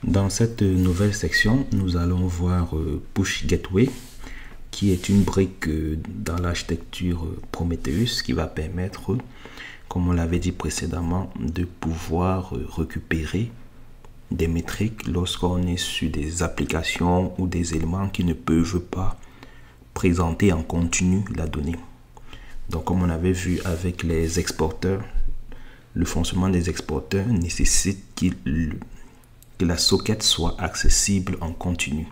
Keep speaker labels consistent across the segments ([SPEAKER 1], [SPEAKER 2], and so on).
[SPEAKER 1] Dans cette nouvelle section, nous allons voir Push Gateway, qui est une brique dans l'architecture Prometheus qui va permettre, comme on l'avait dit précédemment, de pouvoir récupérer des métriques lorsqu'on est sur des applications ou des éléments qui ne peuvent pas présenter en continu la donnée. Donc, comme on avait vu avec les exporteurs, le fonctionnement des exporteurs nécessite que la socket soit accessible en continu.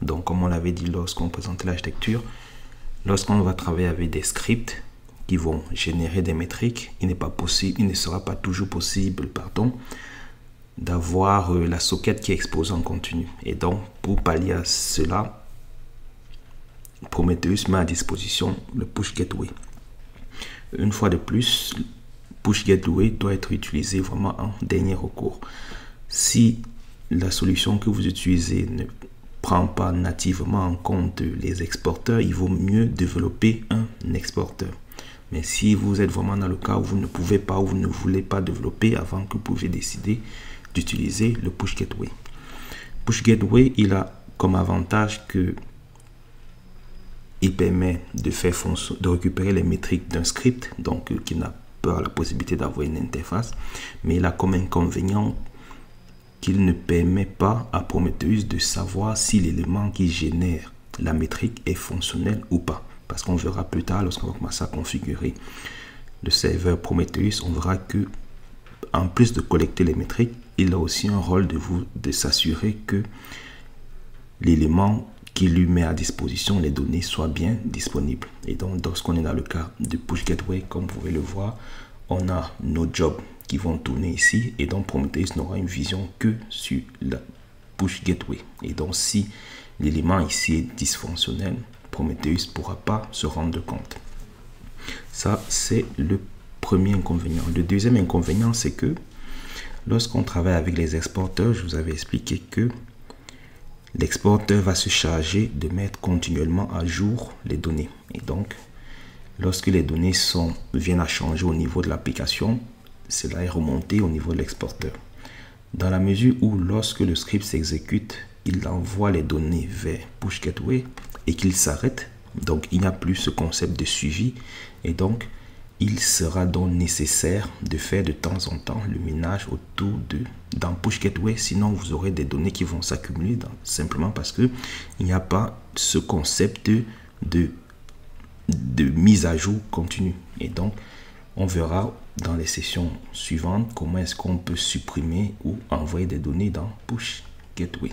[SPEAKER 1] Donc, comme on l'avait dit lorsqu'on présentait l'architecture, lorsqu'on va travailler avec des scripts qui vont générer des métriques, il ne sera pas toujours possible, d'avoir la socket qui est exposée en continu. Et donc, pour pallier à cela, Prometheus met à disposition le Push Gateway. Une fois de plus, Push Gateway doit être utilisé vraiment en dernier recours. Si la solution que vous utilisez ne prend pas nativement en compte les exporteurs, il vaut mieux développer un exporteur. Mais si vous êtes vraiment dans le cas où vous ne pouvez pas ou vous ne voulez pas développer avant que vous pouvez décider d'utiliser le Push Gateway. Push Gateway, il a comme avantage que il permet de récupérer les métriques d'un script, donc qui n'a pas la possibilité d'avoir une interface, mais il a comme inconvénient qu'il ne permet pas à Prometheus de savoir si l'élément qui génère la métrique est fonctionnel ou pas. Parce qu'on verra plus tard, lorsqu'on va commencer à configurer le serveur Prometheus, on verra que en plus de collecter les métriques, il a aussi un rôle de s'assurer que l'élément qui lui met à disposition les données soit bien disponible. Et donc, lorsqu'on est dans le cas de Push Gateway, comme vous pouvez le voir, on a nos jobs qui vont tourner ici, et donc Prometheus n'aura une vision que sur la Push Gateway. Et donc, si l'élément ici est dysfonctionnel, Prometheus ne pourra pas se rendre compte. Ça, c'est le premier inconvénient. Le deuxième inconvénient, c'est que lorsqu'on travaille avec les exporteurs, je vous avais expliqué que l'exporteur va se charger de mettre continuellement à jour les données. Et donc, lorsque les données viennent à changer au niveau de l'application, cela est remonté au niveau de l'exporteur. Dans la mesure où, lorsque le script s'exécute, il envoie les données vers Push Gateway et qu'il s'arrête, donc il n'y a plus ce concept de suivi. Et donc, il sera donc nécessaire de faire de temps en temps le ménage dans Push Gateway, sinon vous aurez des données qui vont s'accumuler simplement parce que il n'y a pas ce concept de mise à jour continue. Et donc, on verra dans les sessions suivantes comment est-ce qu'on peut supprimer ou envoyer des données dans Push Gateway.